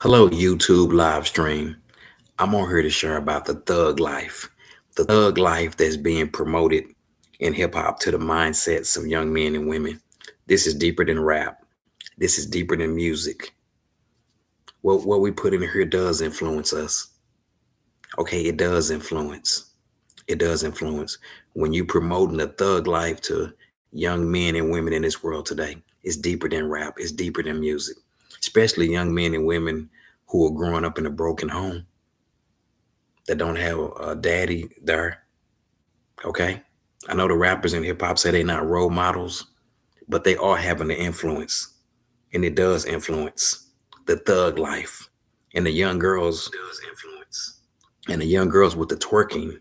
Hello, YouTube live stream. I'm on here to share about the thug life that's being promoted in hip hop to the mindsets of young men and women. This is deeper than rap. This is deeper than music. What we put in here does influence us. Okay, it does influence. It does influence. When you promoting the thug life to young men and women in this world today, it's deeper than rap. It's deeper than music. Especially young men and women who are growing up in a broken home that don't have a daddy there. Okay. I know the rappers in hip hop say they're not role models, but they are having the influence. And it does influence the thug life. And the young girls does influence. And the young girls with the twerking,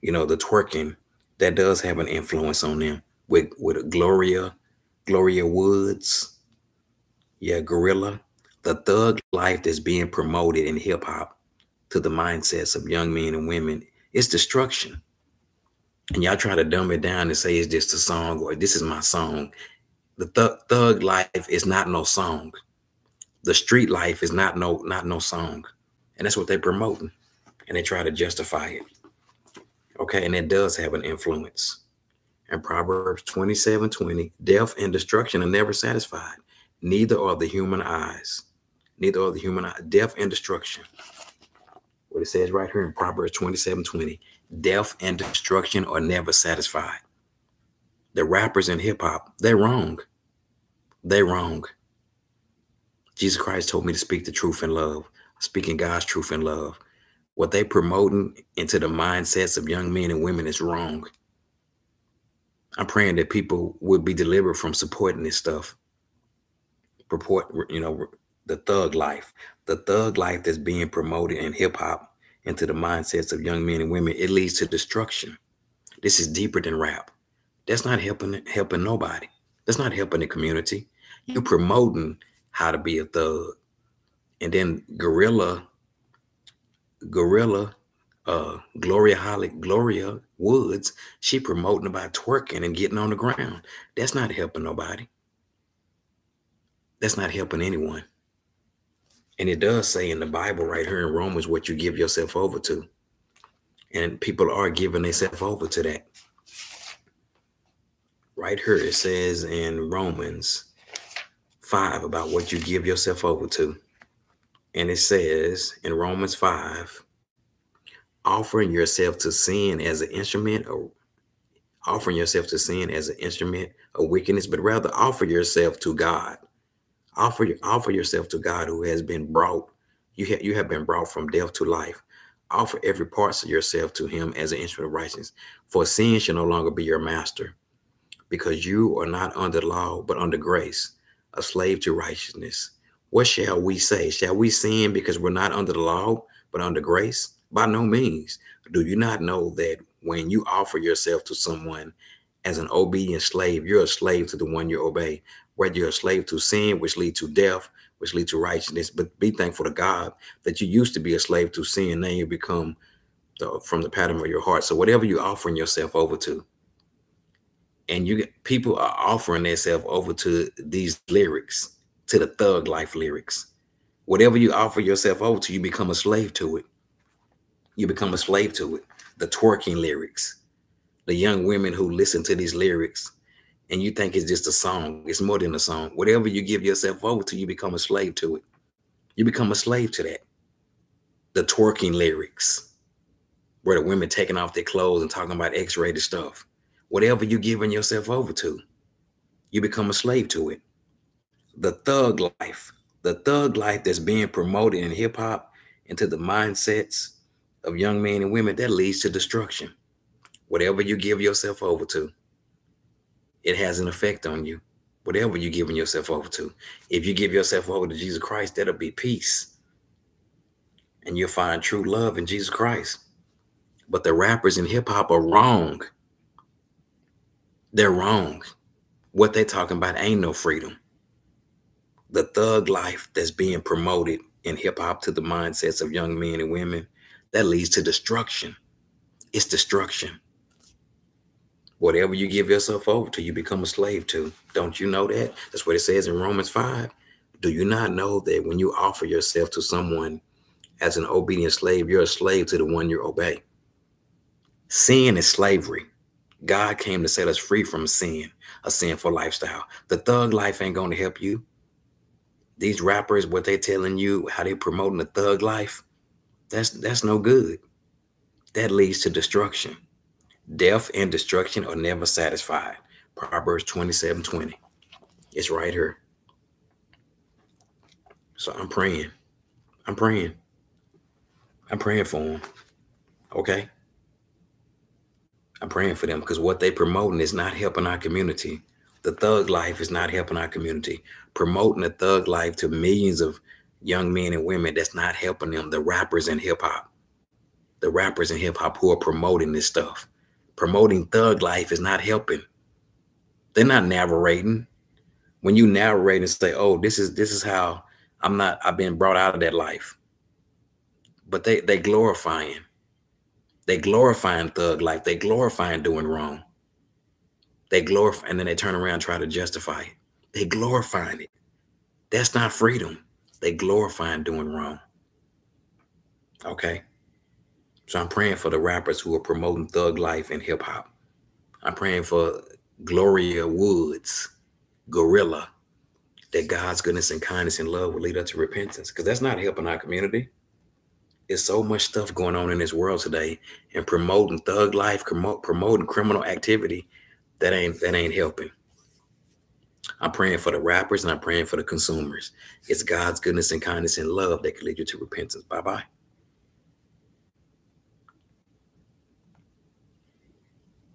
the twerking, that does have an influence on them. With Gloria Woods, yeah, Gorilla. The thug life that's being promoted in hip hop to the mindsets of young men and women is destruction. And y'all try to dumb it down and say it's just a song or this is my song. The thug life is not no song. The street life is not no song. And that's what they're promoting. And they try to justify it. Okay, and it does have an influence. And Proverbs 27:20, death and destruction are never satisfied. Neither are the human eyes. Neither are the human eyes. Death and destruction. What it says right here in Proverbs 27:20, death and destruction are never satisfied. The rappers in hip hop, they're wrong. They're wrong. Jesus Christ told me to speak the truth in love, speaking God's truth in love. What they promoting into the mindsets of young men and women is wrong. I'm praying that people would be delivered from supporting this stuff. Purport, the thug life that's being promoted in hip hop into the mindsets of young men and women, it leads to destruction. This is deeper than rap. That's not helping nobody. That's not helping the community. You promoting how to be a thug. And then Gorilla, Gloria Woods, she promoting about twerking and getting on the ground. That's not helping nobody. That's not helping anyone. And it does say in the Bible right here in Romans what you give yourself over to. And people are giving themselves over to that. Right here it says in Romans 5 about what you give yourself over to. And it says in Romans 5, offering yourself to sin as an instrument of offering yourself to sin as an instrument of wickedness, but rather offer yourself to God. Offer yourself to God who has been brought. You have been brought from death to life. Offer every part of yourself to him as an instrument of righteousness. For sin shall no longer be your master, because you are not under law, but under grace, a slave to righteousness. What shall we say? Shall we sin because we're not under the law, but under grace? By no means. Do you not know that when you offer yourself to someone as an obedient slave, you're a slave to the one you obey? Whether you're a slave to sin, which lead to death, which lead to righteousness. But be thankful to God that you used to be a slave to sin. Now you become from the pattern of your heart. So whatever you're offering yourself over to, and people are offering themselves over to these lyrics, to the thug life lyrics. Whatever you offer yourself over to, you become a slave to it. You become a slave to it. The twerking lyrics, the young women who listen to these lyrics, and you think it's just a song. It's more than a song. Whatever you give yourself over to, you become a slave to it. You become a slave to that. The twerking lyrics, where the women taking off their clothes and talking about X-rated stuff. Whatever you're giving yourself over to, you become a slave to it. The thug life that's being promoted in hip hop into the mindsets of young men and women, that leads to destruction. Whatever you give yourself over to, it has an effect on you. Whatever you're giving yourself over to. If you give yourself over to Jesus Christ, that'll be peace. And you'll find true love in Jesus Christ. But the rappers in hip hop are wrong. They're wrong. What they're talking about ain't no freedom. The thug life that's being promoted in hip hop to the mindsets of young men and women, that leads to destruction. It's destruction. Whatever you give yourself over to, you become a slave to. Don't you know that? That's what it says in Romans 5. Do you not know that when you offer yourself to someone as an obedient slave, you're a slave to the one you obey? Sin is slavery. God came to set us free from sin, a sinful lifestyle. The thug life ain't going to help you. These rappers, what they telling you, how they promoting the thug life, that's no good. That leads to destruction. Death and destruction are never satisfied. Proverbs 27:20. It's right here. So I'm praying. I'm praying. I'm praying for them. Okay? I'm praying for them because what they promoting is not helping our community. The thug life is not helping our community. Promoting the thug life to millions of young men and women, that's not helping them. The rappers in hip hop, the rappers in hip hop who are promoting this stuff. Promoting thug life is not helping. They're not narrating. When you narrate and say, "Oh, this is how I've been brought out of that life," but they glorifying. They glorifying thug life. They glorifying doing wrong. They glorify, and then they turn around and try to justify it. They glorifying it. That's not freedom. They glorifying doing wrong. Okay. So I'm praying for the rappers who are promoting thug life and hip hop. I'm praying for Gloria Woods, Gorilla, that God's goodness and kindness and love will lead us to repentance, because that's not helping our community. There's so much stuff going on in this world today, and promoting thug life, promoting criminal activity, that ain't helping. I'm praying for the rappers and I'm praying for the consumers. It's God's goodness and kindness and love that can lead you to repentance. Bye-bye.